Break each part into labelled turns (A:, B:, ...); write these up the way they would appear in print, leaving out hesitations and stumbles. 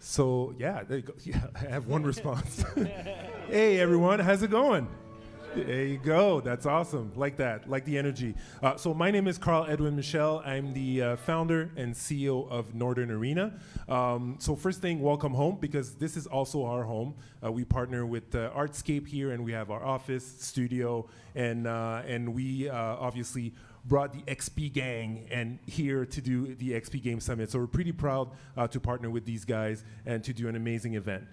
A: So yeah, there you go. Yeah, I have one response. Hey everyone, how's it going? There you go. That's awesome. Like that. Like the energy. So my name is Carl Edwin Michel. I'm the founder and CEO of Northern Arena. So first thing, welcome home, because this is also our home. We partner with Artscape here, and we have our office, studio, and we obviously brought the XP gang and here to do the XP Game Summit. So we're pretty proud to partner with these guys and to do an amazing event.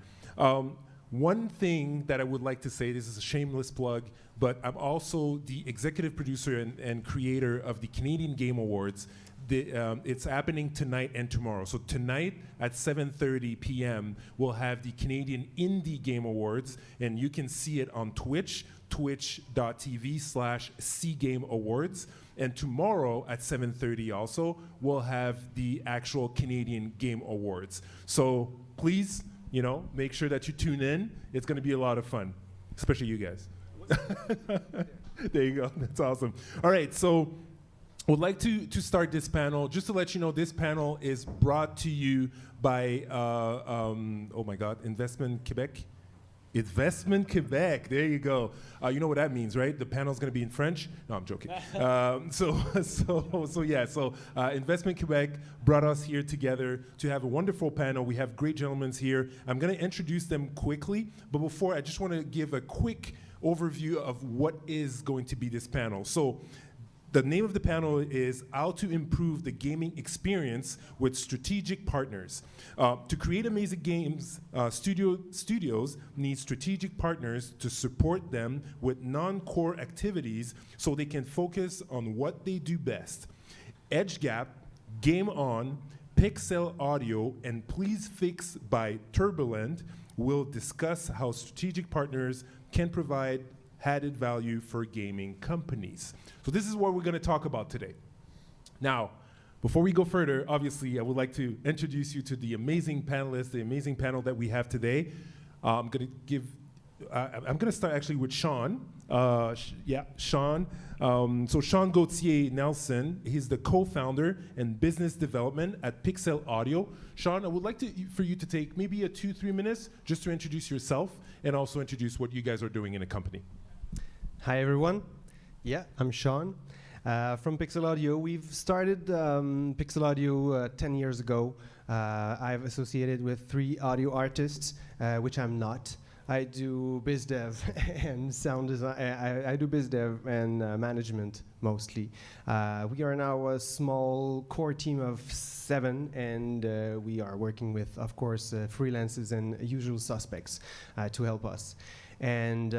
A: One thing that I would like to say, this is a shameless plug, but I'm also the executive producer and creator of the Canadian Game Awards. It's happening tonight and tomorrow. So tonight at 7:30 p.m., we'll have the Canadian Indie Game Awards, and you can see it on Twitch, twitch.tv/CGame Awards. And tomorrow at 7:30 also, we'll have the actual Canadian Game Awards. So please, make sure that you tune in. It's going to be a lot of fun, especially you guys. There you go. That's awesome. All right, so I would like to start this panel. Just to let you know, this panel is brought to you by, Investment Quebec. Investment Quebec, there you go. You know what that means, right? The panel's gonna be in French. No, I'm joking. Investment Quebec brought us here together to have a wonderful panel. We have great gentlemen here. I'm gonna introduce them quickly, but before, I just wanna give a quick overview of what is going to be this panel. So, the name of the panel is How to Improve the Gaming Experience with Strategic Partners. To create amazing games, studios need strategic partners to support them with non-core activities so they can focus on what they do best. EdgeGap, Game On, Pixel Audio, and Please Fix by Turbulent will discuss how strategic partners can provide added value for gaming companies. So this is what we're going to talk about today. Now, before we go further, obviously, I would like to introduce you to the amazing panelists, the amazing panel that we have today. I'm going to start actually with Sean. Sean. So Sean Gauthier Nelson, he's the co-founder and business development at Pixel Audio. Sean, I would like for you to take maybe 2-3 minutes just to introduce yourself and also introduce what you guys are doing in the company.
B: Hi, everyone. Yeah, I'm Sean from Pixel Audio. We've started Pixel Audio 10 years ago. I've associated with 3 audio artists, which I'm not. I do biz dev and sound design. I do biz dev and management mostly. We are now a small core team of 7, and we are working with, of course, freelancers and usual suspects to help us. And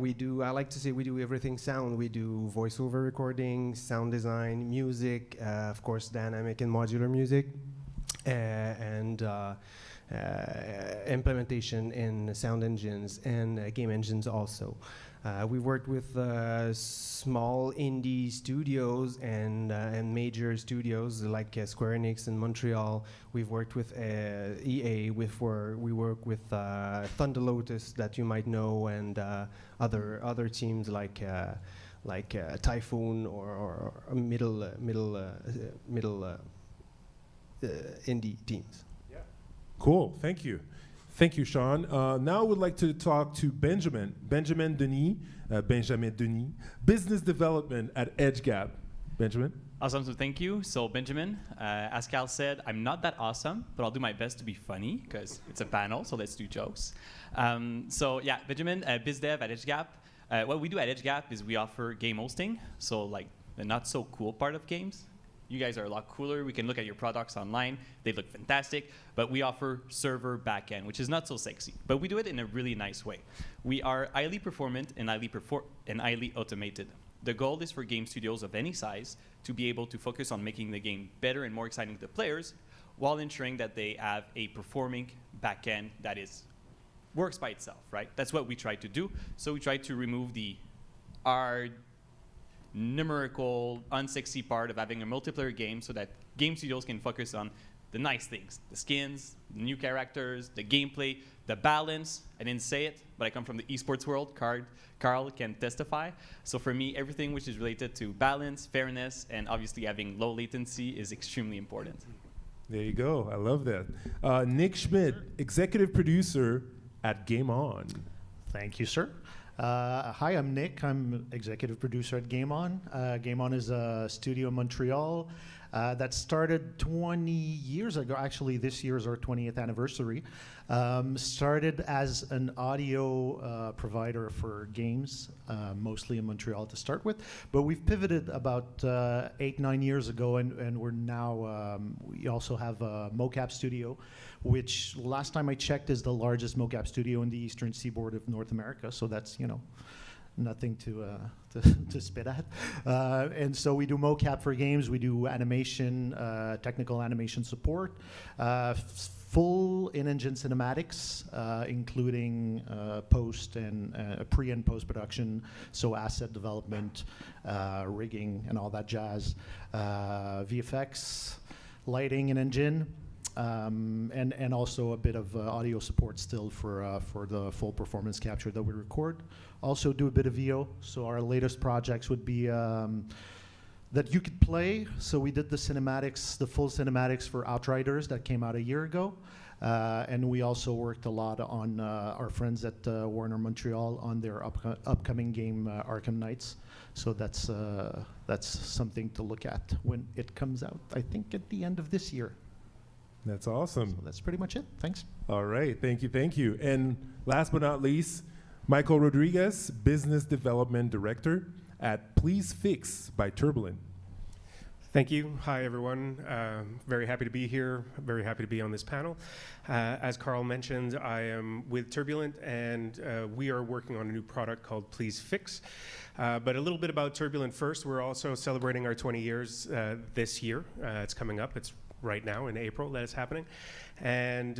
B: we do, I like to say we do everything sound. We do voiceover recording, sound design, music, of course, dynamic and modular music, and implementation in sound engines and game engines also. We worked with small indie studios and major studios like Square Enix in Montreal. We've worked with EA. We work with Thunder Lotus that you might know, and other teams like Typhoon or middle indie teams.
A: Yeah. Cool. Thank you. Thank you, Sean. Now I would like to talk to Benjamin Denis, business development at EdgeGap. Benjamin?
C: Awesome, so thank you. So Benjamin, as Cal said, I'm not that awesome, but I'll do my best to be funny because it's a panel, so let's do jokes. Benjamin, biz dev at EdgeGap. What we do at EdgeGap is we offer game hosting, so like the not so cool part of games. You guys are a lot cooler. We can look at your products online. They look fantastic. But we offer server backend, which is not so sexy. But we do it in a really nice way. We are highly performant and highly automated. The goal is for game studios of any size to be able to focus on making the game better and more exciting to players while ensuring that they have a performing backend that works by itself, right? That's what we try to do. So we try to remove the hard, numerical, unsexy part of having a multiplayer game so that game studios can focus on the nice things, the skins, the new characters, the gameplay, the balance. I didn't say it, but I come from the esports world. Carl can testify. So for me, everything which is related to balance, fairness, and obviously having low latency is extremely important.
A: There you go. I love that. Nick Schmidt, executive producer at Game On.
D: Thank you, sir. Hi, I'm Nick. I'm executive producer at Game On. Game On is a studio in Montreal that started 20 years ago. Actually, this year is our 20th anniversary. Started as an audio provider for games, mostly in Montreal to start with. But we've pivoted about 8-9 years ago, and we're now, we also have a Mocap Studio, which last time I checked is the largest mocap studio in the eastern seaboard of North America. So that's, nothing to spit at. And so we do mocap for games. We do animation, technical animation support, full in-engine cinematics, including post and pre and post production, so asset development, rigging, and all that jazz, VFX, lighting, and engine. And also a bit of audio support still for the full performance capture that we record. Also do a bit of VO. So our latest projects would be that you could play. So we did the cinematics, the full cinematics for Outriders that came out a year ago. And we also worked a lot on our friends at Warner Montreal on their upcoming game, Arkham Knights. So that's something to look at when it comes out, I think at the end of this year.
A: That's awesome.
D: So that's pretty much it. Thanks.
A: All right. Thank you. And last but not least, Michael Rodriguez, Business Development Director at Please Fix by Turbulent.
E: Thank you. Hi, everyone. Very happy to be here. Very happy to be on this panel. As Carl mentioned, I am with Turbulent, and we are working on a new product called Please Fix. But a little bit about Turbulent first. We're also celebrating our 20 years this year. It's coming up. It's right now in April that is happening. And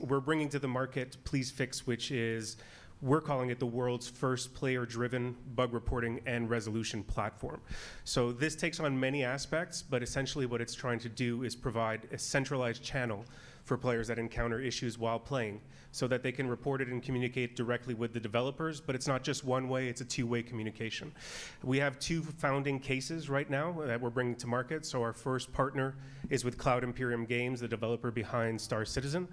E: we're bringing to the market Please Fix, which is, we're calling it the world's first player-driven bug reporting and resolution platform. So this takes on many aspects, but essentially what it's trying to do is provide a centralized channel for players that encounter issues while playing, so that they can report it and communicate directly with the developers. But it's not just one way, it's a two-way communication. We have 2 founding cases right now that we're bringing to market. So our first partner is with Cloud Imperium Games, the developer behind Star Citizen,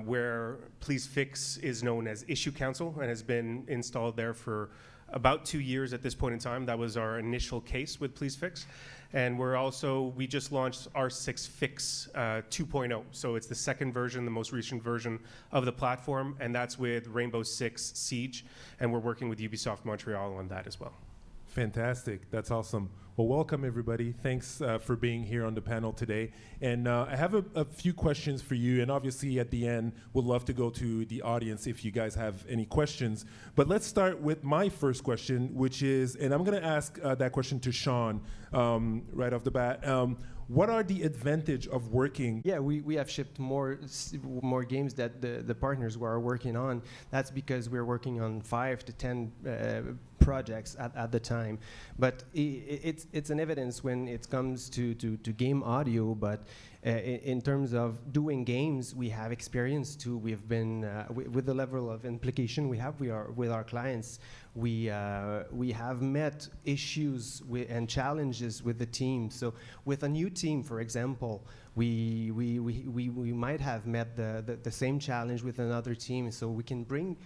E: where Please Fix is known as Issue Council and has been installed there for about 2 years at this point in time. That was our initial case with Please Fix. And we just launched R6 Fix 2.0. So it's the second version, the most recent version of the platform, and that's with Rainbow Six Siege. And we're working with Ubisoft Montreal on that as well.
A: Fantastic. That's awesome. Well, welcome, everybody. Thanks for being here on the panel today. And I have a few questions for you. And obviously, at the end, we'd love to go to the audience if you guys have any questions. But let's start with my first question, which is, and I'm going to ask that question to Sean right off the bat. What are the advantage of working?
B: Yeah, we have shipped more games that the partners are working on. That's because we're working on 5 to 10 projects at the time. But it's an evidence when it comes to game audio. But in terms of doing games, we have experience too. We've been with the level of implication we are with our clients. We have met issues and challenges with the team. So with a new team, for example, we might have met the same challenge with another team. So we can bring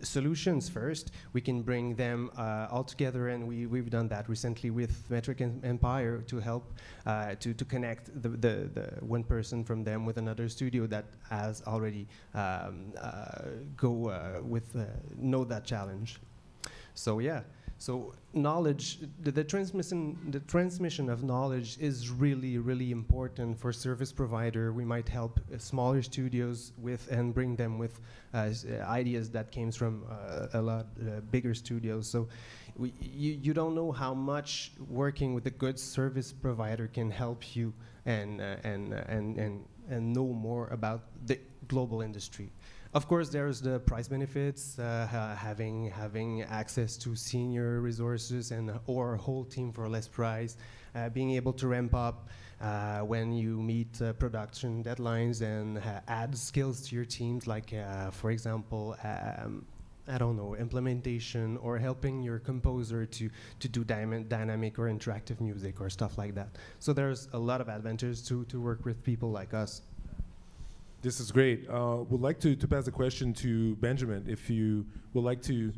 B: solutions first. We can bring them all together, and we've done that recently with Metric Empire to help to connect the one person from them with another studio that has already know that challenge. So yeah, so knowledge, the transmission of knowledge is really important for service provider. We might help smaller studios with and bring them with ideas that came from a lot bigger studios. So you don't know how much working with a good service provider can help you and know more about the global industry. Of course, there's the price benefits, having access to senior resources or a whole team for less price, being able to ramp up when you meet production deadlines and add skills to your teams, like, for example, I don't know, implementation or helping your composer to do dynamic or interactive music or stuff like that. So there's a lot of advantages to work with people like us.
A: This is great. Would like to pass the question to Benjamin, if you would like to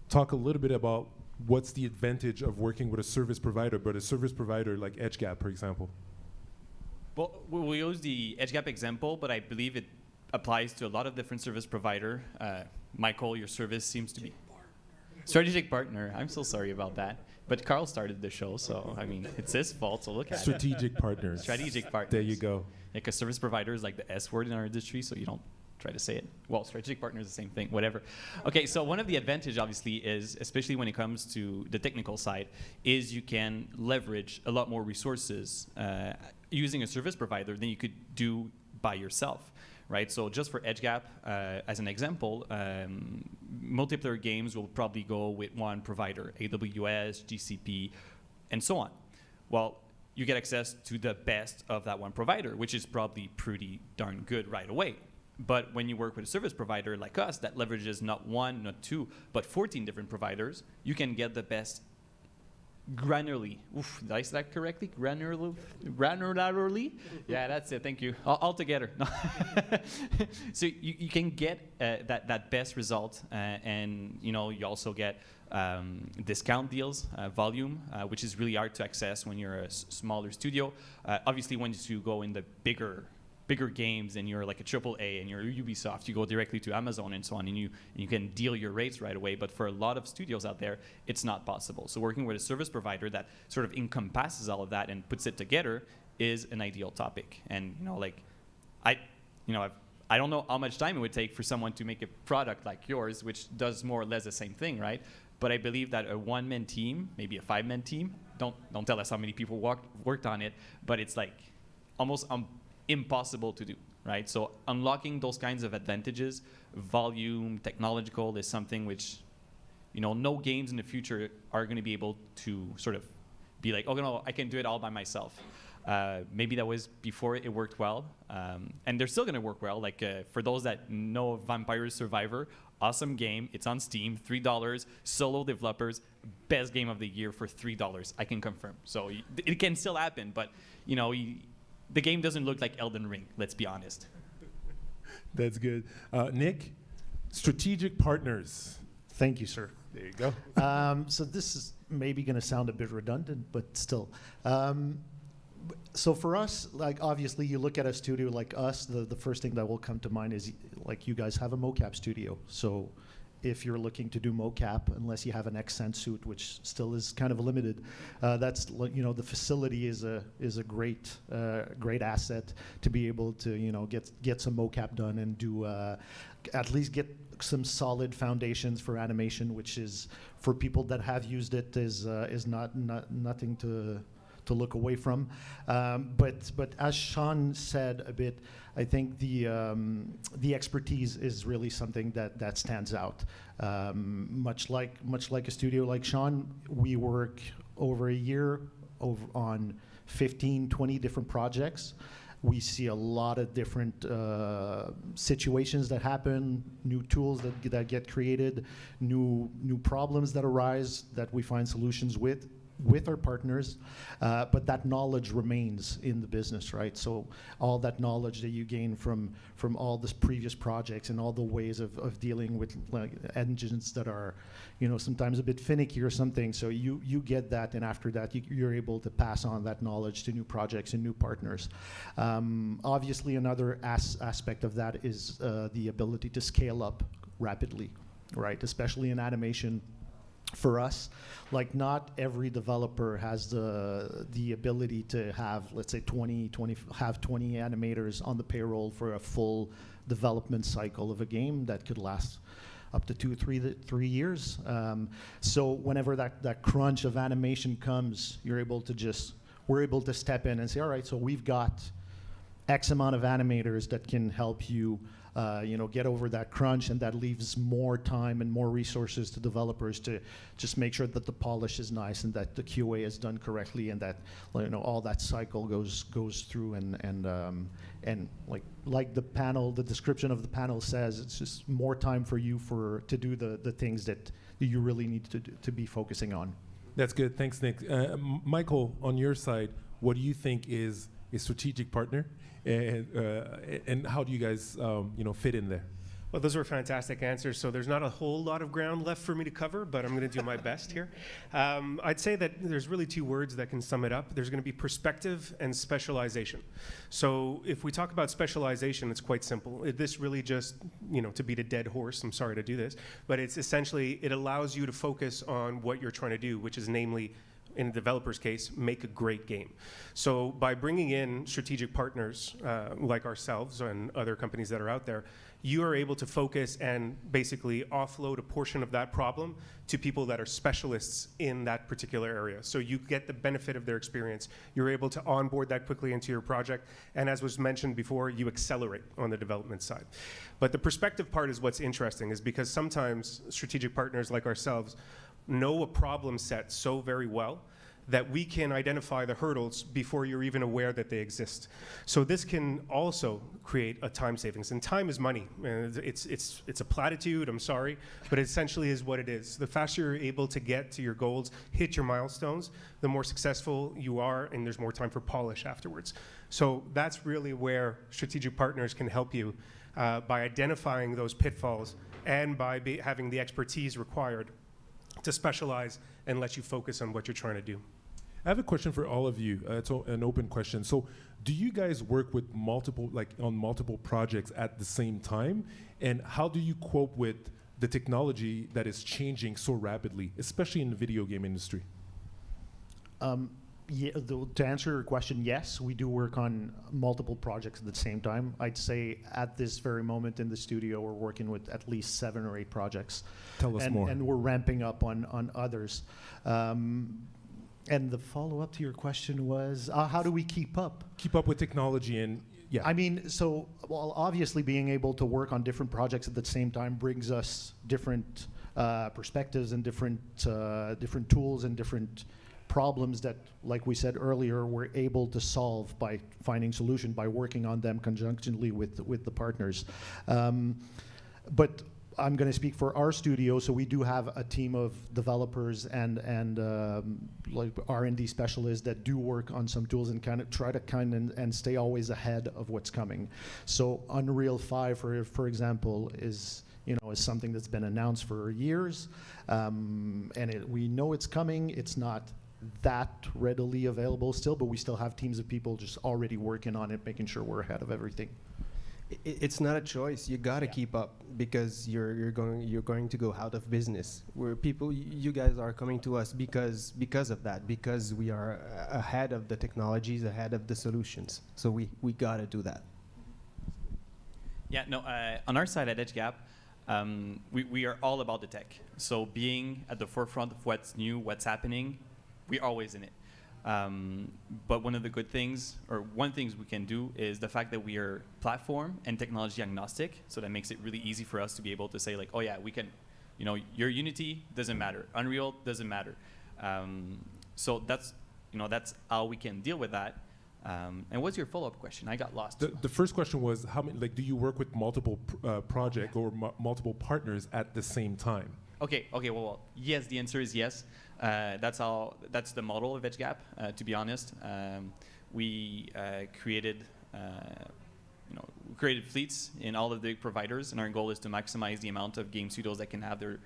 A: talk a little bit about what's the advantage of working with a service provider, but a service provider like EdgeGap, for example.
C: Well, we use the EdgeGap example, but I believe it applies to a lot of different service provider. Michael, your service seems to be strategic partner. I'm so sorry about that. But Carl started the show, so I mean, it's his fault, so look at it.
A: Strategic partners.
C: Strategic partners.
A: There you go.
C: Like a service provider is like the S word in our industry, so you don't try to say it. Well, strategic partner is the same thing, whatever. Okay, so one of the advantage obviously is, especially when it comes to the technical side, is you can leverage a lot more resources using a service provider than you could do by yourself. Right, so just for EdgeGap, as an example, multiplayer games will probably go with one provider, AWS, GCP, and so on. Well, you get access to the best of that one provider, which is probably pretty darn good right away. But when you work with a service provider like us that leverages not one, not two, but 14 different providers, you can get the best granularly. Oof, did I say that correctly? Granularly? Yeah, that's it. Thank you. All together. So you can get that best result, and you know, you also get discount deals, volume, which is really hard to access when you're a smaller studio. Obviously, once you go in the bigger games and you're like a AAA and you're Ubisoft, you go directly to Amazon and so on, and you can deal your rates right away. But for a lot of studios out there, it's not possible. So working with a service provider that sort of encompasses all of that and puts it together is an ideal topic. And you know, like I don't know how much time it would take for someone to make a product like yours, which does more or less the same thing, right? But I believe that a one-man team, maybe a five-man team, don't tell us how many people worked on it, but it's like almost impossible to do, right? So unlocking those kinds of advantages, volume, technological, is something which, you know, no games in the future are going to be able to sort of be like, oh no, I can do it all by myself. Maybe that was before it worked well, and they're still going to work well. Like for those that know Vampire Survivor, awesome game. It's on Steam, $3, solo developers, best game of the year for $3. I can confirm. So it can still happen, but you know. The game doesn't look like Elden Ring, let's be honest.
A: That's good. Nick, strategic partners.
D: Thank you, sir.
A: There you go.
D: So this is maybe going to sound a bit redundant, but still. So for us, like obviously you look at a studio like us, the first thing that will come to mind is like you guys have a Mocap Studio. So if you're looking to do mocap, unless you have an Accent suite, which still is kind of limited, that's, you know, the facility is a great asset to be able to, you know, get some mocap done and do at least get some solid foundations for animation, which is for people that have used it is nothing to look away from. But as Sean said a bit, I think the expertise is really something that stands out. Much like a studio like Sean, we work over a year on 15, 20 different projects. We see a lot of different situations that happen, new tools that get created, new problems that arise that we find solutions with our partners, but that knowledge remains in the business, right? So all that knowledge that you gain from all this previous projects and all the ways of dealing with like engines that are, you know, sometimes a bit finicky or something. So you get that, and after that you're able to pass on that knowledge to new projects and new partners. Obviously, another aspect of that is the ability to scale up rapidly, right? Especially in animation. For us, like not every developer has the ability to have, let's say, 20 animators on the payroll for a full development cycle of a game that could last up to 3 years. So whenever that crunch of animation comes, we're able to step in and say, all right, so we've got X amount of animators that can help you get over that crunch, and that leaves more time and more resources to developers to just make sure that the polish is nice and that the QA is done correctly, and that all that cycle goes through, and like the panel, the description of the panel says, it's just more time for you to do the things that you really need to be focusing on.
A: That's good. Thanks, Nick. Michael, on your side, what do you think is a strategic partner, and how do you guys fit in there?
E: Well, those were fantastic answers. So there's not a whole lot of ground left for me to cover, but I'm going to do my best here. I'd say that there's really two words that can sum it up. There's going to be perspective and specialization. So if we talk about specialization, it's quite simple. This really just, to beat a dead horse, I'm sorry to do this, but it's essentially, it allows you to focus on what you're trying to do, which is namely, in a developer's case, make a great game. So by bringing in strategic partners like ourselves and other companies that are out there, you are able to focus and basically offload a portion of that problem to people that are specialists in that particular area. So you get the benefit of their experience. You're able to onboard that quickly into your project. And as was mentioned before, you accelerate on the development side. But the perspective part is what's interesting, is because sometimes strategic partners like ourselves know a problem set so very well that we can identify the hurdles before you're even aware that they exist. So this can also create a time savings, and time is money. It's a platitude, I'm sorry, but it essentially is what it is. The faster you're able to get to your goals, hit your milestones, the more successful you are, and there's more time for polish afterwards. So that's really where strategic partners can help you by identifying those pitfalls and by having the expertise required to specialize and let you focus on what you're trying to do.
A: I have a question for all of you. It's an open question. So do you guys work with on multiple projects at the same time? And how do you cope with the technology that is changing so rapidly, especially in the video game industry?
D: To answer your question, yes, we do work on multiple projects at the same time. I'd say at this very moment in the studio, we're working with at least 7 or 8 projects.
A: Tell us more.
D: And we're ramping up on others. And the follow-up to your question was, how do we keep up?
A: Keep up with technology and, yeah.
D: I mean, obviously being able to work on different projects at the same time brings us different perspectives and different tools and different problems that, like we said earlier, we're able to solve by finding solution, by working on them conjunctly with the partners. But I'm going to speak for our studio, so we do have a team of developers and like R&D specialists that do work on some tools and kind of try to and stay always ahead of what's coming. So Unreal 5, for example, is something that's been announced for years, and we know it's coming. It's not that readily available still, but we still have teams of people just already working on it, making sure we're ahead of everything.
B: It's not a choice. You gotta keep up because you're going to go out of business. Where you guys are coming to us because of that, because we are ahead of the technologies, ahead of the solutions. So we gotta do that.
C: Yeah, no. On our side at EdgeGap, we are all about the tech. So being at the forefront of what's new, what's happening, we're always in it. But one of the good things, or one thing we can do, is the fact that we are platform and technology agnostic. So that makes it really easy for us to be able to say, like, oh yeah, we can, your Unity doesn't matter, Unreal doesn't matter. So that's how we can deal with that. And what's your follow-up question? I got lost.
A: The first question was, how many, do you work with multiple projects or multiple partners at the same time?
C: Okay. Well, yes. The answer is yes. That's the model of EdgeGap. To be honest, we created fleets in all of the providers, and our goal is to maximize the amount of game studios that can have their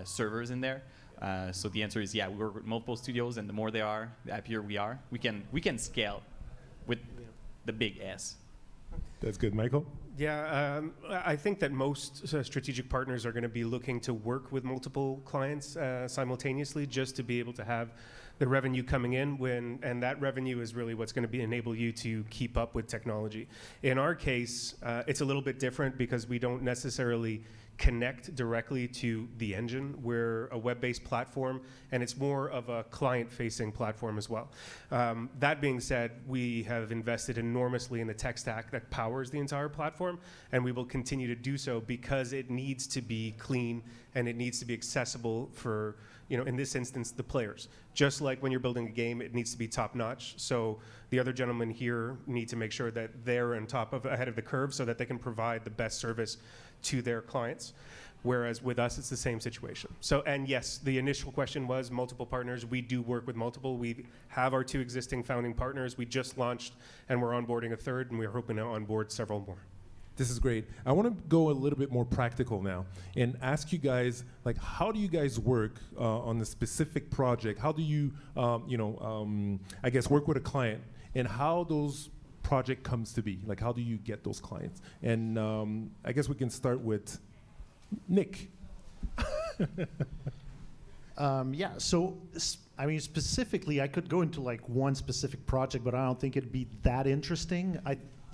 C: servers in there. So the answer is yeah. We work with multiple studios, and the more they are, the happier we are. We can scale with the big S.
A: That's good, Michael.
E: Yeah, I think that most strategic partners are going to be looking to work with multiple clients simultaneously, just to be able to have the revenue coming in and that revenue is really what's going to enable you to keep up with technology. In our case, it's a little bit different because we don't necessarily connect directly to the engine. We're a web-based platform, and it's more of a client-facing platform as well. That being said, we have invested enormously in the tech stack that powers the entire platform, and we will continue to do so because it needs to be clean and it needs to be accessible for, in this instance, the players. Just like when you're building a game, it needs to be top-notch. So the other gentlemen here need to make sure that they're ahead of the curve so that they can provide the best service to their clients. Whereas with us, it's the same situation. So, and yes, the initial question was multiple partners. We do work with multiple. We have our 2 existing founding partners. We just launched, and we're onboarding a 3rd, and we're hoping to onboard several more.
A: This is great. I want to go a little bit more practical now and ask you guys, like, how do you guys work on the specific project? How do you, I guess, work with a client, and how those project comes to be? Like, how do you get those clients? And I guess we can start with Nick.
D: So specifically, I could go into like one specific project, but I don't think it'd be that interesting.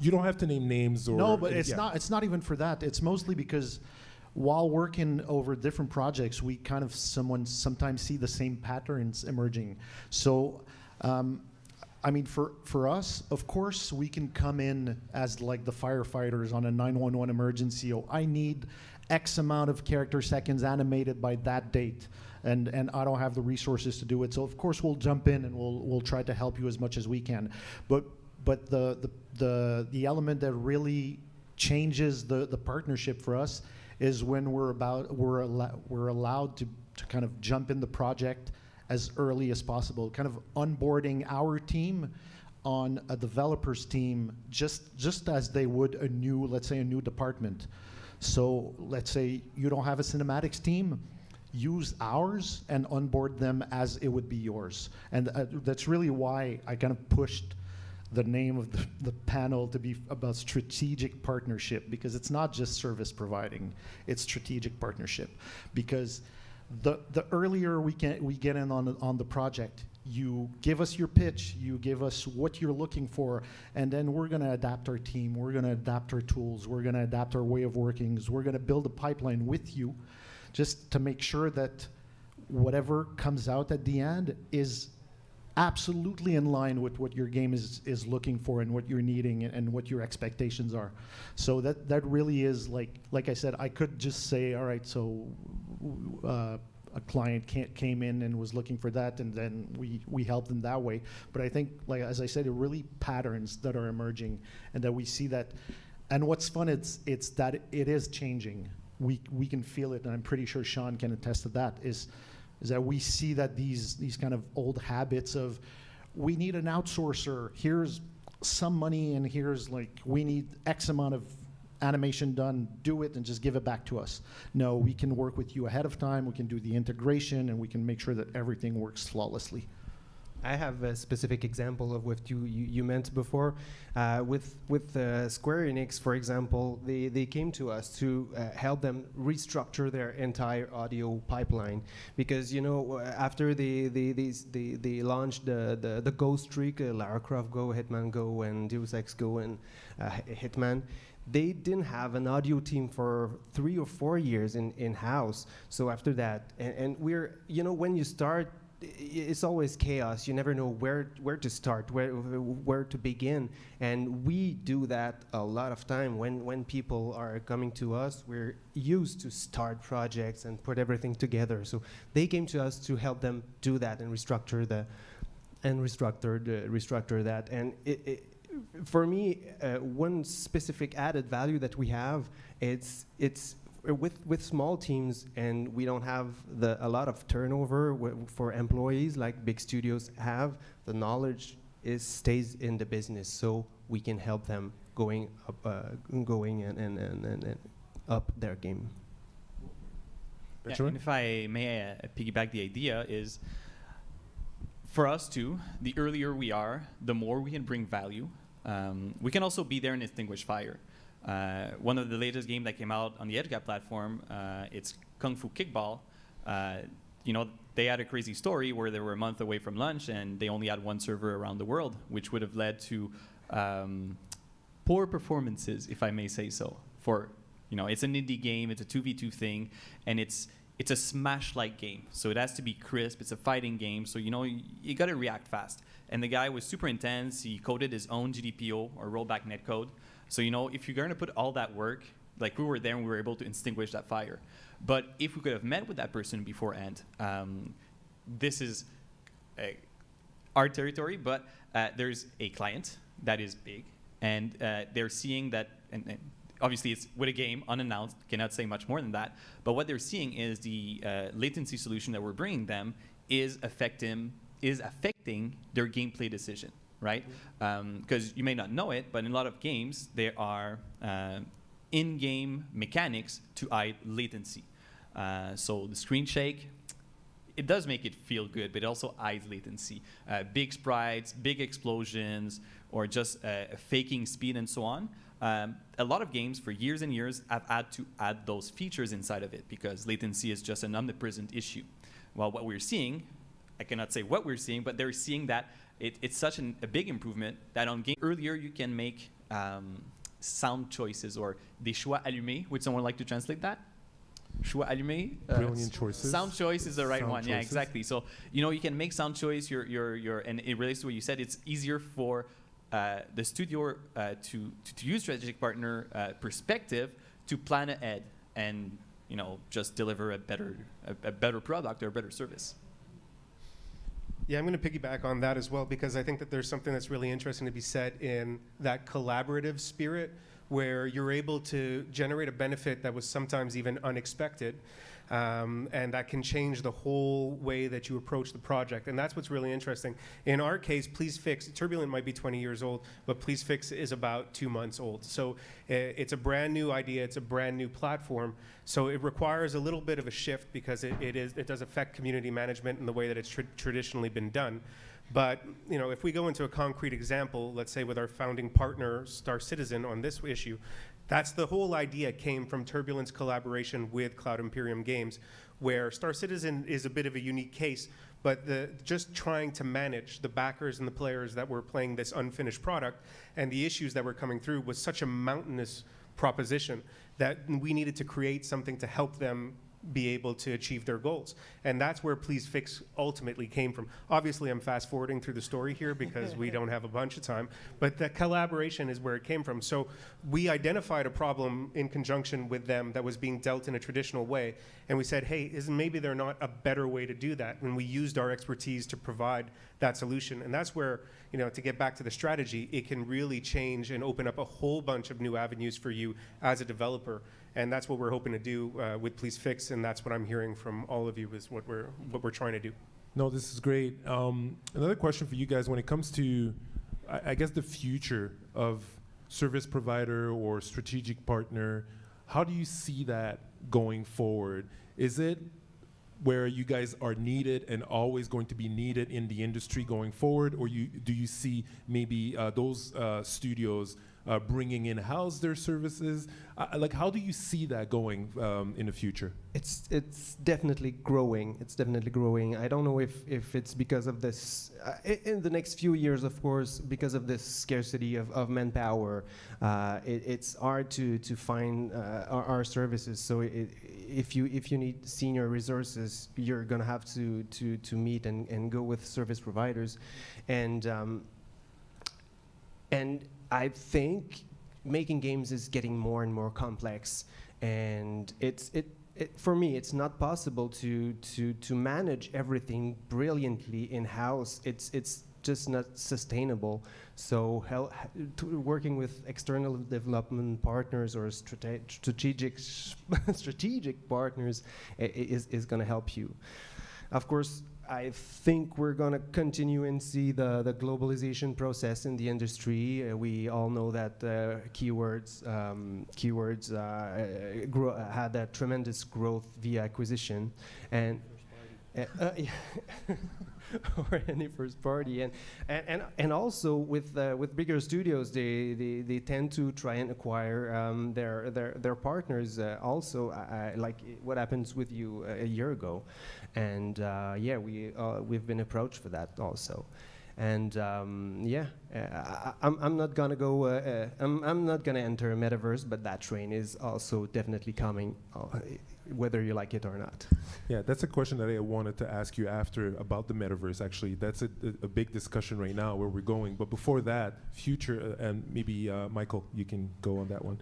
A: You don't have to name names or...
D: No, but it's not even for that. It's mostly because while working over different projects, we kind of sometimes see the same patterns emerging. So, for us, of course, we can come in as like the firefighters on a 911 emergency. Oh, I need X amount of character seconds animated by that date, and I don't have the resources to do it. So of course we'll jump in and we'll try to help you as much as we can. But the element that really changes the partnership for us is when we're allowed to kind of jump in the project as early as possible, kind of onboarding our team on a developer's team just as they would let's say a new department. So let's say you don't have a cinematics team, use ours and onboard them as it would be yours. And that's really why I kind of pushed the name of the panel to be about strategic partnership, because it's not just service providing, it's strategic partnership. Because the earlier we get in on the project, you give us your pitch, you give us what you're looking for, and then we're going to adapt our team, we're going to adapt our tools, we're going to adapt our way of working, we're going to build a pipeline with you just to make sure that whatever comes out at the end is absolutely in line with what your game is looking for and what you're needing and what your expectations are. So that really is like I said, I could just say, all right, so a client came in and was looking for that, and then we helped them that way. But I think, like as I said, it really patterns that are emerging, and that we see that. And what's fun, it's that it is changing. We can feel it, and I'm pretty sure Sean can attest to that. Is that we see that these kind of old habits of, we need an outsourcer, here's some money, and here's we need X amount of animation done, do it and just give it back to us. No, we can work with you ahead of time, we can do the integration, and we can make sure that everything works flawlessly.
B: I have a specific example of what you meant before. With Square Enix, for example, they came to us to help them restructure their entire audio pipeline, because after they launched the Go streak, Lara Croft Go, Hitman Go, and Deus Ex Go, and Hitman. They didn't have an audio team for 3 or 4 years in-house. So after that, and we're, when you start, it's always chaos. You never know where to start, where to begin. And we do that a lot of time. When people are coming to us, we're used to start projects and put everything together. So they came to us to help them do that and restructure that. And for me, one specific added value that we have, it's with small teams, and we don't have a lot of turnover for employees like big studios have. The knowledge stays in the business, so we can help them going and up their game.
C: Yeah, and if I may piggyback, the idea is, for us too, the earlier we are, the more we can bring value. We can also be there and extinguish fire. One of the latest games that came out on the Artscape platform, it's Kung Fu Kickball. They had a crazy story where they were a month away from launch, and they only had one server around the world, which would have led to poor performances, if I may say so, for it's an indie game, it's a 2v2 thing, and it's a Smash-like game. So it has to be crisp. It's a fighting game, so you got to react fast. And the guy was super intense. He coded his own GDPO or rollback netcode. So if you're going to put all that work, like we were there and we were able to extinguish that fire. But if we could have met with that person beforehand, this is our territory, but there's a client that is big, and they're seeing that, and obviously it's with a game, unannounced, cannot say much more than that, but what they're seeing is the latency solution that we're bringing them is affecting their gameplay decision, right? Because you may not know it, but in a lot of games, there are in-game mechanics to hide latency. So the screen shake, it does make it feel good, but it also hides latency. Big sprites, big explosions, or just faking speed and so on. A lot of games for years and years have had to add those features inside of it because latency is just an omnipresent issue. Well, what we're seeing, I cannot say what we're seeing, but they're seeing that it's such a big improvement that on game earlier you can make sound choices or des choix allumés. Would someone like to translate that? Choix allumé.
A: Brilliant choices.
C: Sound choice is the right
A: Sound
C: one.
A: choices.
C: Yeah, exactly. So you can make sound choice. And it relates to what you said. It's easier for the studio to use strategic partner perspective to plan ahead and just deliver a better product or a better service.
E: Yeah, I'm going to piggyback on that as well because I think that there's something that's really interesting to be said in that collaborative spirit where you're able to generate a benefit that was sometimes even unexpected, and that can change the whole way that you approach the project. And that's what's really interesting. In our case, Please Fix, Turbulent might be 20 years old, but Please Fix is about 2 months old. So it's a brand new idea, it's a brand new platform. So it requires a little bit of a shift because it does affect community management in the way that it's traditionally been done. But if we go into a concrete example, let's say with our founding partner, Star Citizen, on this issue, that's the whole idea came from Turbulent's collaboration with Cloud Imperium Games, where Star Citizen is a bit of a unique case, but just trying to manage the backers and the players that were playing this unfinished product and the issues that were coming through was such a mountainous proposition that we needed to create something to help them be able to achieve their goals. And that's where Please Fix ultimately came from. Obviously, I'm fast forwarding through the story here because we don't have a bunch of time, but the collaboration is where it came from. So we identified a problem in conjunction with them that was being dealt in a traditional way. And we said, hey, maybe there not a better way to do that? And we used our expertise to provide that solution. And that's where, to get back to the strategy, it can really change and open up a whole bunch of new avenues for you as a developer. And that's what we're hoping to do with Please Fix, and that's what I'm hearing from all of you is what we're trying to do.
A: No, this is great. Another question for you guys when it comes to, I guess, the future of service provider or strategic partner. How do you see that going forward? Is it where you guys are needed and always going to be needed in the industry going forward, or do you see maybe those studios bringing in-house their services? How do you see that going in the future?
B: It's definitely growing. It's definitely growing. I don't know if it's because of this, in the next few years, of course, because of this scarcity of manpower, it's hard to find our services. So if you need senior resources, you're gonna have to meet and go with service providers, and I think making games is getting more and more complex, and for me, it's not possible to manage everything brilliantly in-house. It's just not sustainable. So working with external development partners or strategic partners is going to help you. Of course, I think we're going to continue and see the globalization process in the industry. We all know that keywords had a tremendous growth via acquisition, and or any first party, and also with bigger studios, they tend to try and acquire their partners. Also, like what happens with you a year ago, and we've been approached for that also. And I'm not gonna go. I'm not gonna enter a metaverse, but that train is also definitely coming, whether you like it or not.
A: Yeah, that's a question that I wanted to ask you after about the metaverse. Actually, that's a big discussion right now where we're going. But before that, future and maybe Michael, you can go on that one.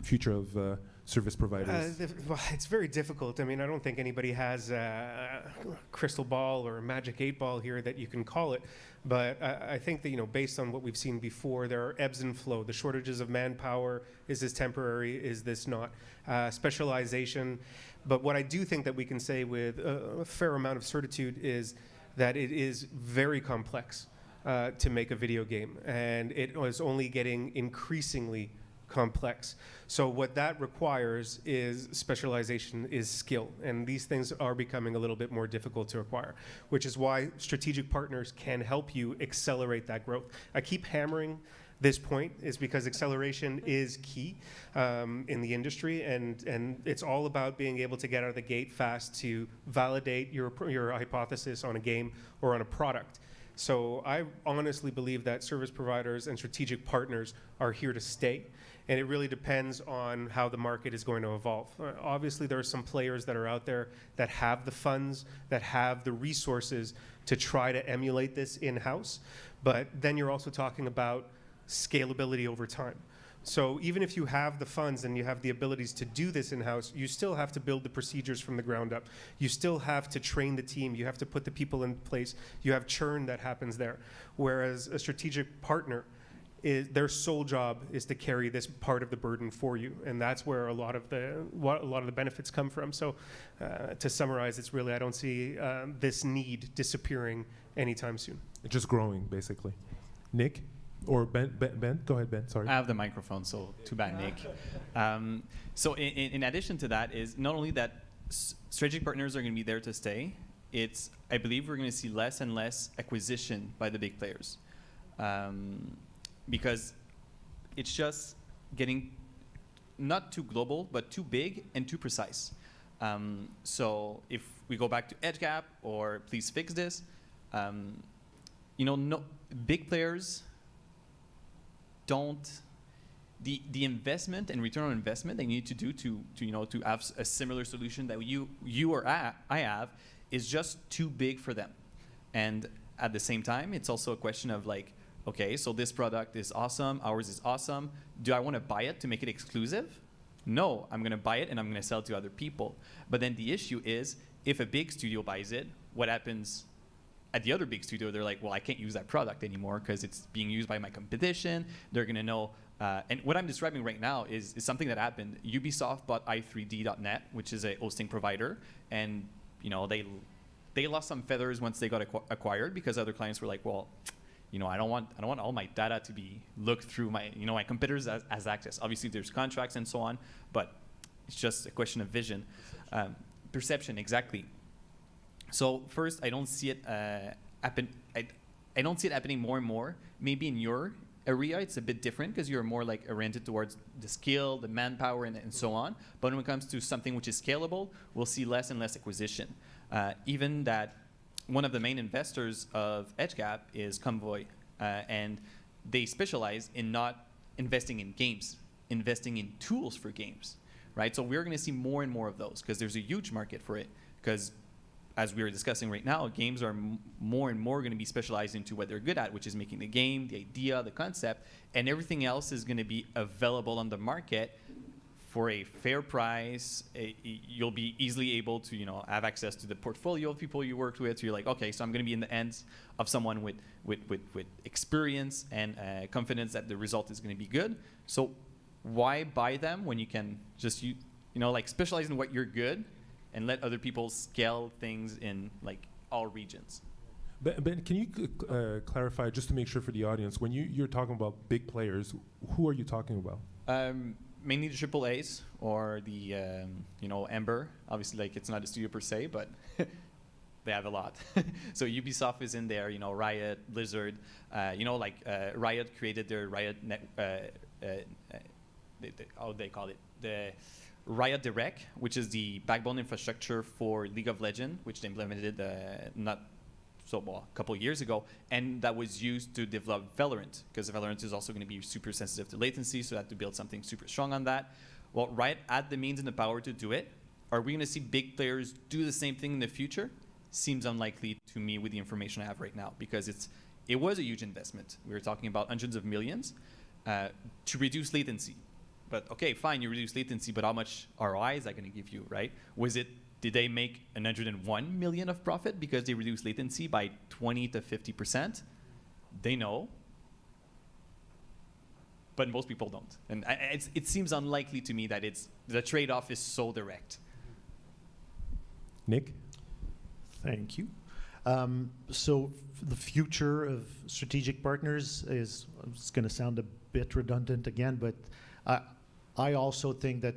A: Future of service providers.
E: Well, it's very difficult. I mean, I don't think anybody has a crystal ball or a magic 8-ball here that you can call it. But I think that, based on what we've seen before, there are ebbs and flow. The shortages of manpower, is this temporary? Is this not? Specialization. But what I do think that we can say with a fair amount of certitude is that it is very complex to make a video game. And it is only getting increasingly complex. So what that requires is specialization, is skill. And these things are becoming a little bit more difficult to acquire, which is why strategic partners can help you accelerate that growth. I keep hammering this point is because acceleration is key in the industry, and it's all about being able to get out of the gate fast to validate your hypothesis on a game or on a product. So I honestly believe that service providers and strategic partners are here to stay. And it really depends on how the market is going to evolve. Obviously, there are some players that are out there that have the funds, that have the resources to try to emulate this in-house. But then you're also talking about scalability over time. So even if you have the funds and you have the abilities to do this in-house, you still have to build the procedures from the ground up. You still have to train the team. You have to put the people in place. You have churn that happens there. Whereas a strategic partner, their sole job is to carry this part of the burden for you, and that's where a lot of the benefits come from. So, to summarize, it's really I don't see this need disappearing anytime soon.
A: It's just growing, basically. Nick, or Ben? Go ahead, Ben. Sorry.
C: I have the microphone, so too bad, Nick. So in addition to that, is not only that strategic partners are going to be there to stay. I believe we're going to see less and less acquisition by the big players. Because it's just getting not too global, but too big and too precise. So if we go back to EdgeGap or Please Fix This, no big players don't. The investment and return on investment they need to do to have a similar solution that you or I have is just too big for them. And at the same time, it's also a question of like, okay, so this product is awesome, ours is awesome. Do I want to buy it to make it exclusive? No, I'm going to buy it and I'm going to sell it to other people. But then the issue is, if a big studio buys it, what happens at the other big studio? They're like, well, I can't use that product anymore because it's being used by my competition. They're going to know. And what I'm describing right now is something that happened. Ubisoft bought i3D.net, which is a hosting provider, and they lost some feathers once they got acquired because other clients were like, well, I don't want all my data to be looked through my competitors as access. Obviously, there's contracts and so on, but it's just a question of vision, perception, exactly. So first, I don't see it happen. I don't see it happening more and more. Maybe in your area, it's a bit different because you're more like oriented towards the skill, the manpower, and so on. But when it comes to something which is scalable, we'll see less and less acquisition. Even that. One of the main investors of EdgeGap is Convoy, and they specialize in not investing in games, investing in tools for games, right? So we're going to see more and more of those because there's a huge market for it. Because as we were discussing right now, games are more and more going to be specialized into what they're good at, which is making the game, the idea, the concept, and everything else is going to be available on the market for a fair price. You'll be easily able to, have access to the portfolio of people you worked with. So you're like, okay, so I'm going to be in the hands of someone with experience and confidence that the result is going to be good. So why buy them when you can just specialize in what you're good and let other people scale things in like all regions?
A: Ben, can you clarify just to make sure for the audience, when you're talking about big players, who are you talking about?
C: Mainly the triple A's or the Ember. Obviously, like it's not a studio per se, but they have a lot. So Ubisoft is in there. Riot, Blizzard. Riot created their Riot Net. How they call it, the Riot Direct, which is the backbone infrastructure for League of Legends, which they implemented so well, a couple of years ago, and that was used to develop Valorant, because Valorant is also going to be super sensitive to latency, so I had to build something super strong on that. Well, right at the means and the power to do it, are we going to see big players do the same thing in the future? Seems unlikely to me with the information I have right now, because it was a huge investment. We were talking about hundreds of millions to reduce latency. But okay, fine, you reduce latency, but how much ROI is that going to give you, right? Did they make 101 million of profit because they reduced latency by 20 to 50%? They know, but most people don't. And it seems unlikely to me that the trade-off is so direct.
A: Nick?
D: Thank you. So the future of strategic partners is, it's going to sound a bit redundant again, but I also think that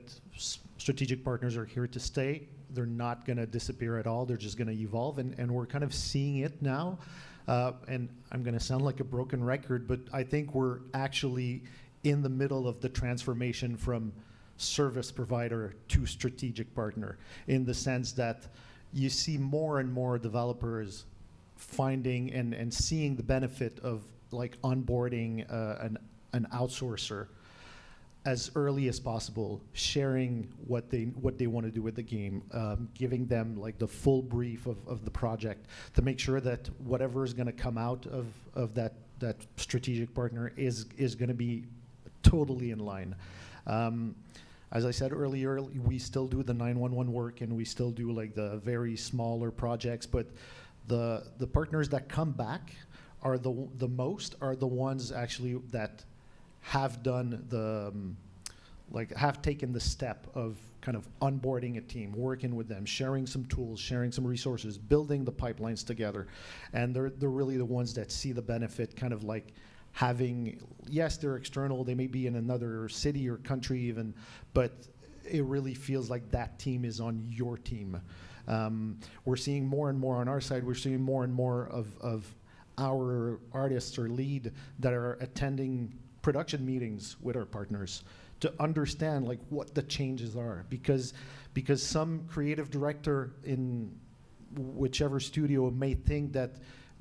D: strategic partners are here to stay. They're not going to disappear at all. They're just going to evolve, and we're kind of seeing it now. And I'm going to sound like a broken record, but I think we're actually in the middle of the transformation from service provider to strategic partner, in the sense that you see more and more developers finding and seeing the benefit of like onboarding an outsourcer as early as possible, sharing what they want to do with the game, giving them like the full brief of the project to make sure that whatever is going to come out of that strategic partner is going to be totally in line. As I said earlier, we still do the 911 work, and we still do like the very smaller projects, but the partners that come back are the ones actually that have done have taken the step of kind of onboarding a team, working with them, sharing some tools, sharing some resources, building the pipelines together. And they're really the ones that see the benefit, kind of like having, yes, they're external, they may be in another city or country even, but it really feels like that team is on your team. We're seeing more and more on our side, we're seeing more and more of our artists or lead that are attending production meetings with our partners to understand like what the changes are, because some creative director in whichever studio may think that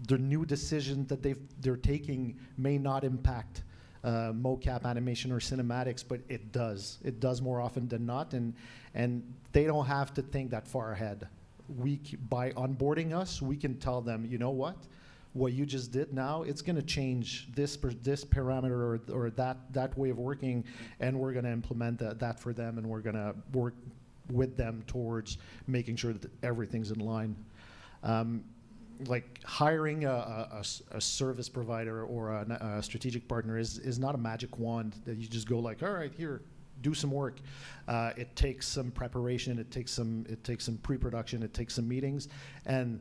D: the new decision that they're taking may not impact mocap animation or cinematics, but it does. It does more often than not, and they don't have to think that far ahead. By onboarding us, we can tell them, you know what you just did now, it's going to change this parameter or that way of working, and we're going to implement that for them, and we're going to work with them towards making sure that everything's in line. Like hiring a service provider or a strategic partner is not a magic wand that you just go like, all right, here, do some work. It takes some preparation. It takes some pre-production. It takes some meetings, and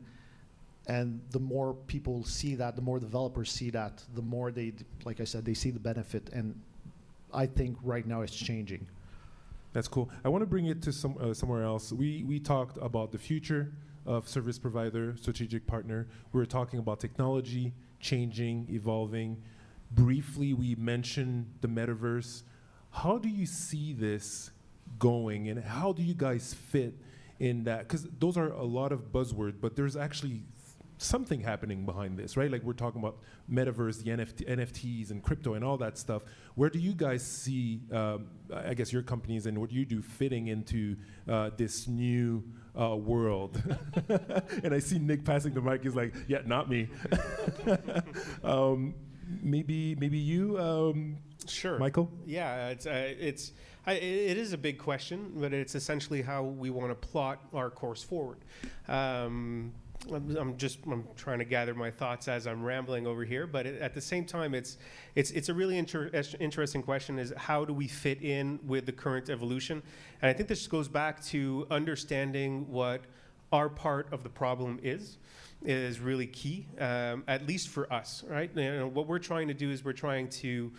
D: the more people see that, the more developers see that, the more they, like I said, they see the benefit. And I think right now it's changing.
A: That's cool. I want to bring it to somewhere else. We talked about the future of service provider, strategic partner. We were talking about technology changing, evolving. Briefly, we mentioned the metaverse. How do you see this going, and how do you guys fit in that? Because those are a lot of buzzwords, but there's actually something happening behind this, right? Like we're talking about metaverse, the NFTs and crypto and all that stuff. Where do you guys see, I guess, your companies and what you do fitting into this new world? And I see Nick passing the mic. He's like, yeah, not me. Maybe you,
E: Sure.
A: Michael?
E: Yeah, it is a big question, but it's essentially how we want to plot our course forward. I'm trying to gather my thoughts as I'm rambling over here, but at the same time, it's a really interesting question: is how do we fit in with the current evolution? And I think this goes back to understanding what our part of the problem is really key, at least for us, right? You know, what we're trying to do is we're trying to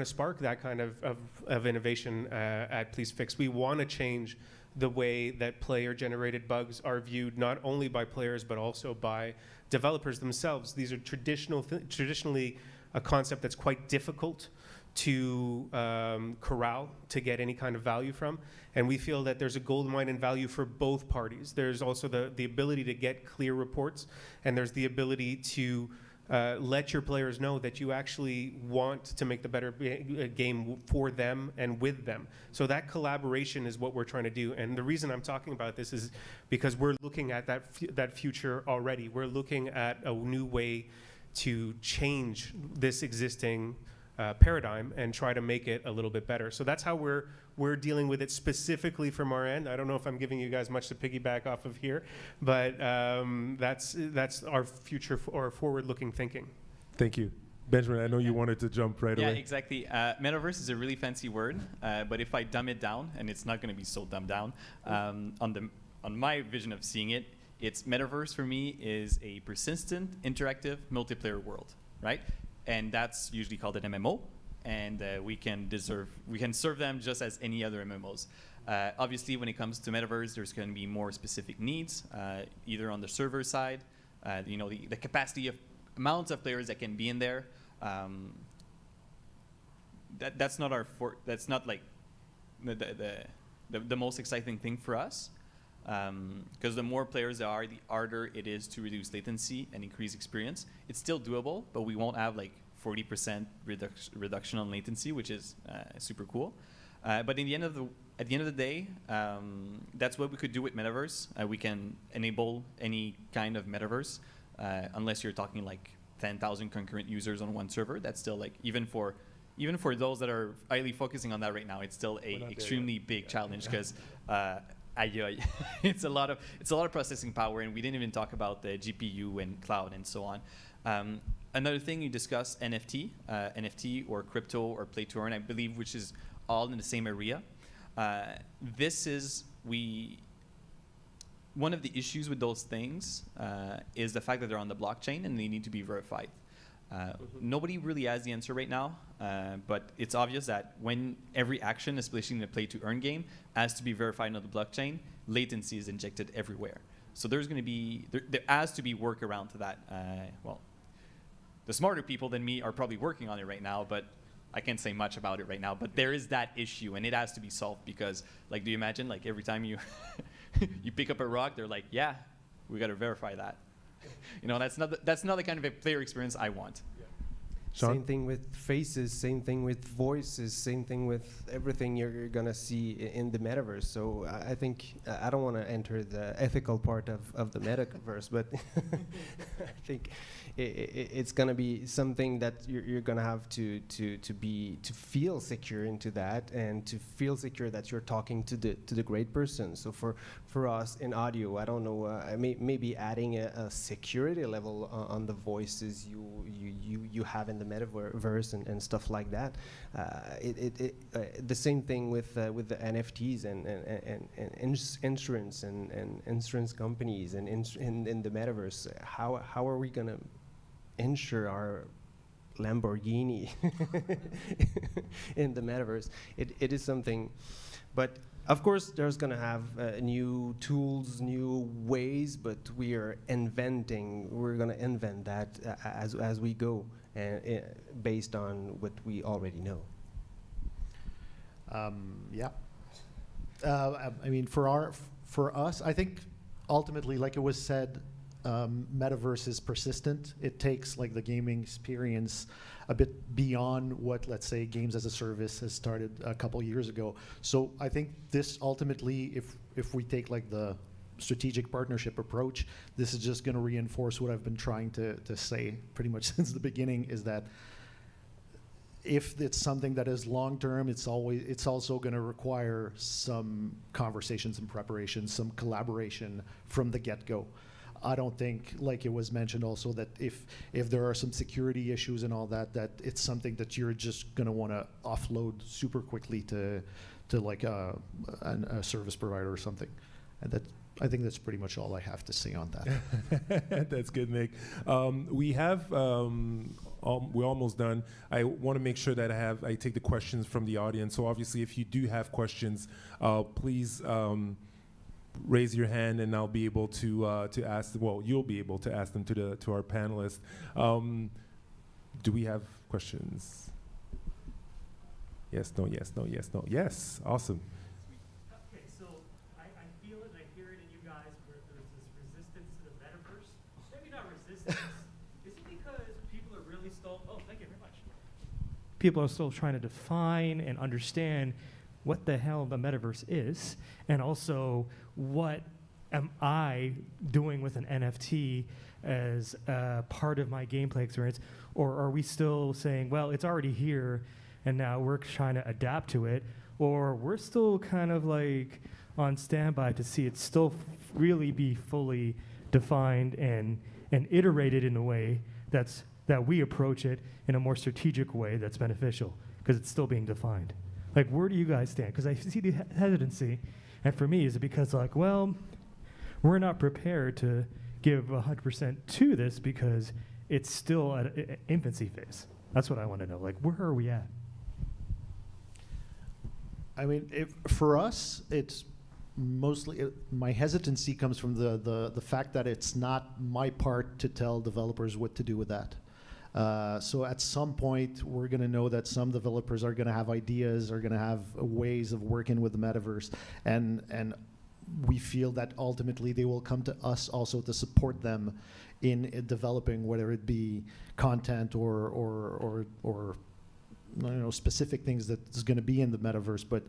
E: spark that kind of innovation at Please Fix. We want to change the way that player-generated bugs are viewed, not only by players but also by developers themselves. These are traditionally a concept that's quite difficult to corral to get any kind of value from. And we feel that there's a gold mine in value for both parties. There's also the ability to get clear reports, and there's the ability to let your players know that you actually want to make the better game for them and with them. So that collaboration is what we're trying to do. And the reason I'm talking about this is because we're looking at that future already. We're looking at a new way to change this existing paradigm and try to make it a little bit better. So that's how we're dealing with it specifically from our end. I don't know if I'm giving you guys much to piggyback off of here, but that's our future or forward-looking thinking.
A: Thank you. Benjamin, I know you wanted to jump right away.
C: Yeah, exactly. Metaverse is a really fancy word, but if I dumb it down, and it's not going to be so dumbed down, on my vision of seeing it, it's metaverse for me is a persistent, interactive, multiplayer world, right? And that's usually called an MMO, and we can serve them just as any other MMOs. Obviously, when it comes to metaverse, there's going to be more specific needs, either on the server side, the capacity of amounts of players that can be in there. That's not like the most exciting thing for us, because the more players there are, the harder it is to reduce latency and increase experience. It's still doable, but we won't have like 40% reduction on latency, which is super cool. But at the end of the day, that's what we could do with metaverse. We can enable any kind of metaverse, unless you're talking like 10,000 concurrent users on one server. That's still like even for those that are highly focusing on that right now, it's still a extremely big challenge because. It's a lot of processing power, and we didn't even talk about the GPU and cloud and so on. Another thing you discussed, NFT or crypto or play to earn, I believe, which is all in the same area. One of the issues with those things is the fact that they're on the blockchain and they need to be verified. Nobody really has the answer right now, but it's obvious that when every action, especially in a play-to-earn game, has to be verified on the blockchain, latency is injected everywhere. So there has to be workaround to that. The smarter people than me are probably working on it right now, but I can't say much about it right now. But there is that issue, and it has to be solved because, like, do you imagine, like, every time you you pick up a rock, they're like, yeah, we got to verify that. That's not the kind of a player experience I want.
A: Sean?
B: Same thing with faces, same thing with voices, same thing with everything you're going to see in the metaverse. So I think I don't want to enter the ethical part of the metaverse, but I think it's going to be something that you're going to have to feel secure into that, and to feel secure that you're talking to the great person. So for us in audio, I don't know, maybe adding a security level on the voices you have in the metaverse and stuff like that. The same thing with the NFTs and insurance and insurance companies and in the metaverse. How are we gonna insure our Lamborghini in the metaverse? It is something, but of course there's gonna have new tools, new ways, but we're gonna invent that as we go, and based on what we already know.
D: I mean, for us, I think ultimately, like it was said, metaverse is persistent. It takes like the gaming experience a bit beyond what, let's say, games as a service has started a couple years ago. So I think this ultimately, if we take like the strategic partnership approach, this is just going to reinforce what I've been trying to say pretty much since the beginning, is that if it's something that is long term, it's also going to require some conversations and preparation, some collaboration from the get-go. I don't think, like it was mentioned also, that if there are some security issues and all that it's something that you're just going to want to offload super quickly to like a service provider or something. And I think that's pretty much all I have to say on that.
A: That's good, Nick. We're almost done. I want to make sure that I take the questions from the audience. So obviously, if you do have questions, please raise your hand, and I'll be able to ask. Well, you'll be able to ask them to our panelists. Do we have questions? Yes, no, yes, no, yes, no. Yes, awesome.
F: Okay, so I feel it and I hear it in you guys where there's this resistance to the metaverse. Maybe not resistance. Is it because people are really still, oh, thank you very much. People are still trying to define and understand what the hell the metaverse is, and also what am I doing with an NFT as part of my gameplay experience? Or are we still saying, well, it's already here, and now we're trying to adapt to it? Or we're still kind of like on standby to see it still really be fully defined and iterated in a way that we approach it in a more strategic way that's beneficial, because it's still being defined. Like, where do you guys stand? Because I see the hesitancy, and for me, is it because, like, well, we're not prepared to give 100% to this because it's still at an infancy phase. That's what I want to know. Like, where are we at?
D: I mean, for us, it's mostly my hesitancy comes from the fact that it's not my part to tell developers what to do with that. So at some point, we're going to know that some developers are going to have ideas, are going to have ways of working with the metaverse, and we feel that ultimately they will come to us also to support them in developing, whether it be content or you know, specific things that is going to be in the metaverse. But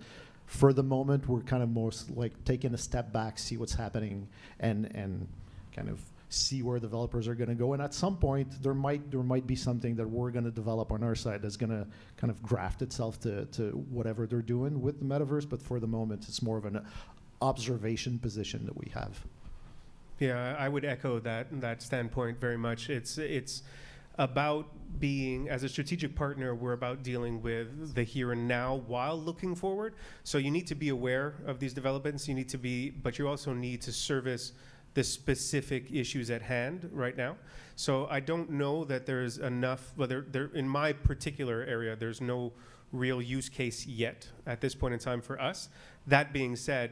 D: for the moment, we're kind of most like taking a step back, see what's happening, and kind of see where developers are going to go. And at some point, there might be something that we're going to develop on our side that's going to kind of graft itself to whatever they're doing with the metaverse. But for the moment, it's more of an observation position that we have.
E: Yeah, I would echo that standpoint very much. It's about being, as a strategic partner, we're about dealing with the here and now while looking forward. So you need to be aware of these developments. But you also need to service the specific issues at hand right now. So I don't know that there's enough, in my particular area, there's no real use case yet at this point in time for us. That being said,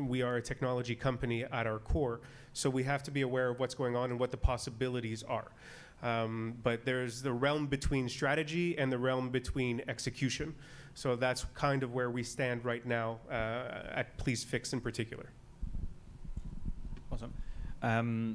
E: we are a technology company at our core, so we have to be aware of what's going on and what the possibilities are. But there's the realm between strategy and the realm between execution. So that's kind of where we stand right now at Please Fix in particular.
C: Awesome.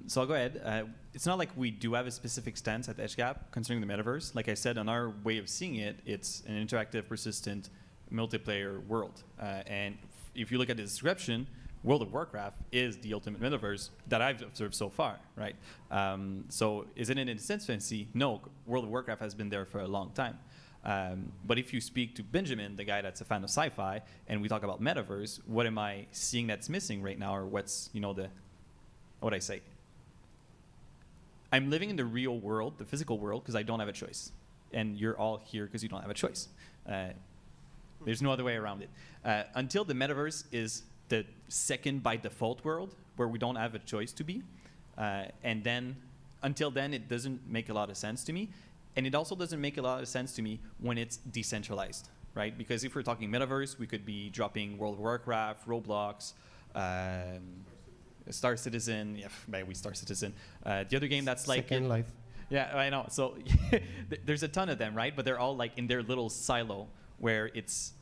C: So I'll go ahead. It's not like we do have a specific stance at EdgeGap concerning the metaverse. Like I said, on our way of seeing it, it's an interactive, persistent multiplayer world. And if you look at the description, World of Warcraft is the ultimate metaverse that I've observed so far, right? So is it in its infancy? No, World of Warcraft has been there for a long time. But if you speak to Benjamin, the guy that's a fan of sci-fi, and we talk about metaverse, what am I seeing that's missing right now, or what's, you know, what I say? I'm living in the real world, the physical world, because I don't have a choice. And you're all here because you don't have a choice. There's no other way around it. Until the metaverse is the second by default world where we don't have a choice to be. And then, until then, it doesn't make a lot of sense to me. And it also doesn't make a lot of sense to me when it's decentralized, right? Because if we're talking metaverse, we could be dropping World of Warcraft, Roblox, Star Citizen, yeah, maybe Star Citizen. The other game that's like
B: Second Life.
C: Yeah, I know. So there's a ton of them, right? But they're all like in their little silo where it's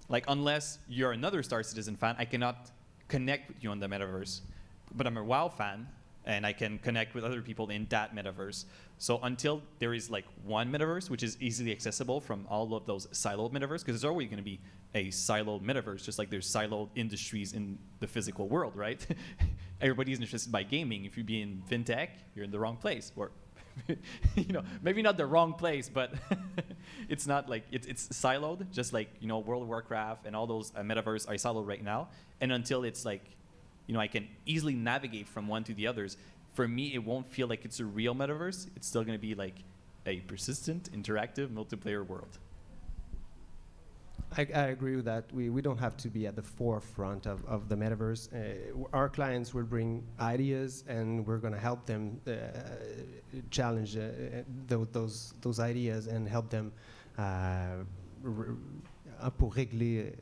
C: like, unless you're another Star Citizen fan, I cannot connect with you on the metaverse. But I'm a WoW fan, and I can connect with other people in that metaverse. So until there is like one metaverse, which is easily accessible from all of those siloed metaverse, because there's always going to be a siloed metaverse, just like there's siloed industries in the physical world, right? Everybody's interested by gaming. If you be in fintech, you're in the wrong place. Or, you know, maybe not the wrong place, but it's not like, it's siloed, just like, you know, World of Warcraft and all those metaverse are siloed right now. And until it's like, you know, I can easily navigate from one to the others, for me, it won't feel like it's a real metaverse. It's still going to be like a persistent, interactive, multiplayer world.
B: I agree with that. We don't have to be at the forefront of the metaverse. Our clients will bring ideas, and we're going to help them challenge those ideas and help them pour régler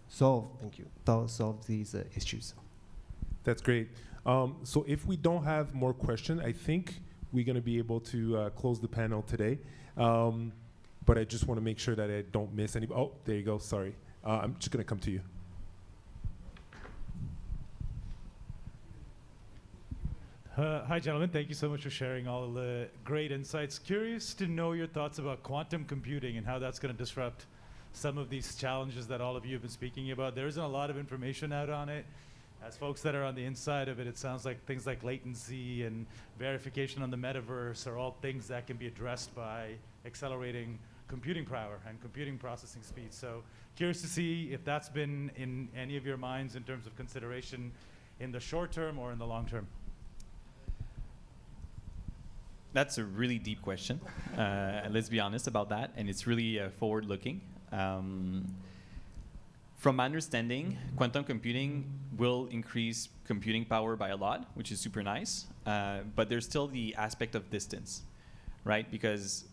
B: solve these issues.
A: That's great. So if we don't have more questions, I think we're going to be able to close the panel today. but I just want to make sure that I don't miss any. Oh, there you go. Sorry. I'm just going to come to you.
G: Hi, gentlemen. Thank you so much for sharing all of the great insights. Curious to know your thoughts about quantum computing and how that's going to disrupt some of these challenges that all of you have been speaking about. There isn't a lot of information out on it. As folks that are on the inside of it, it sounds like things like latency and verification on the metaverse are all things that can be addressed by accelerating computing power and computing processing speed. So curious to see if that's been in any of your minds in terms of consideration in the short term or in the long term.
C: That's a really deep question. Let's be honest about that, and it's really forward-looking. From my understanding, quantum computing will increase computing power by a lot, which is super nice. But there's still the aspect of distance, right? Because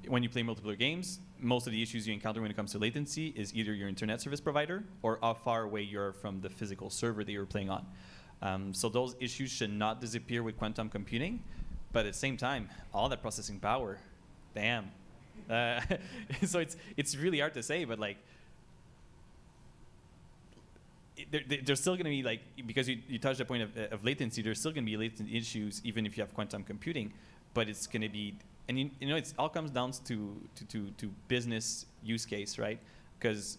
C: when you play multiplayer games, most of the issues you encounter when it comes to latency is either your internet service provider or how far away you're from the physical server that you're playing on. So those issues should not disappear with quantum computing. But at the same time, all that processing power, damn. So it's really hard to say, but like, there's still going to be, like, because you touched the point of latency, there's still going to be latent issues even if you have quantum computing, but it's going to be, and you know, it all comes down to business use case, right? Because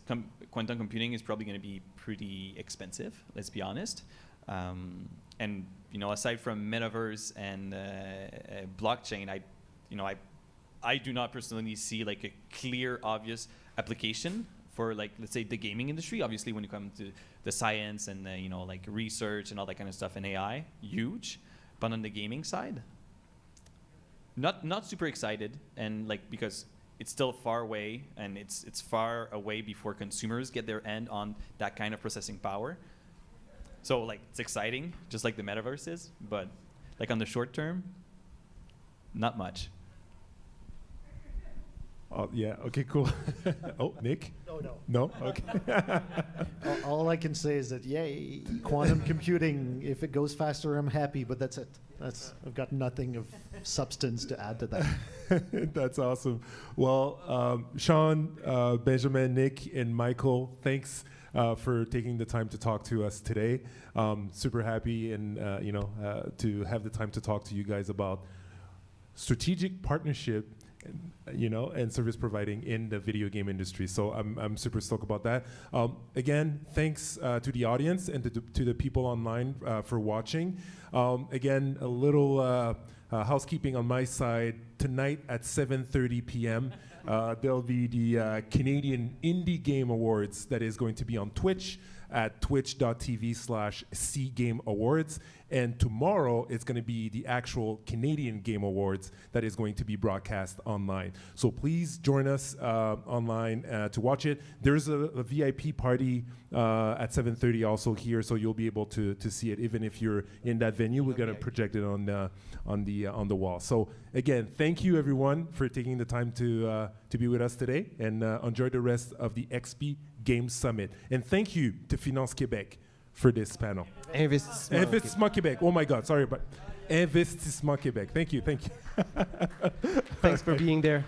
C: quantum computing is probably going to be pretty expensive, let's be honest. And you know, aside from metaverse and blockchain, I do not personally see like a clear, obvious application for, like, let's say the gaming industry. Obviously, when you come to the science and you know, like research and all that kind of stuff and AI, huge. But on the gaming side, not super excited, and like, because it's still far away, and it's far away before consumers get their end on that kind of processing power. So like, it's exciting, just like the metaverse is, but like on the short term, not much.
A: Oh, yeah. Okay, cool. Oh, Nick?
D: No.
A: No? Okay.
D: All I can say is that, yay, quantum computing, if it goes faster, I'm happy, but that's it. I've got nothing of substance to add to that.
A: That's awesome. Well, Sean, Benjamin, Nick, and Michael, thanks for taking the time to talk to us today. Super happy and to have the time to talk to you guys about strategic partnership, and service providing in the video game industry. So I'm super stoked about that. Again, thanks to the audience and to the people online for watching. Again, a little housekeeping on my side. Tonight at 7:30 p.m. There'll be the Canadian Indie Game Awards that is going to be on Twitch at twitch.tv/CGameAwards. And tomorrow, it's going to be the actual Canadian Game Awards that is going to be broadcast online. So please join us online to watch it. There's a VIP party at 7:30 also here, so you'll be able to see it. Even if you're in that venue, we're going to project it on the wall. So again, thank you everyone for taking the time to be with us today, and enjoy the rest of the XP Game Summit. And thank you to Finance Québec for this panel. Investissement Québec. Oh my God, sorry, but Investissement Québec. Thank you.
B: Thanks for being there.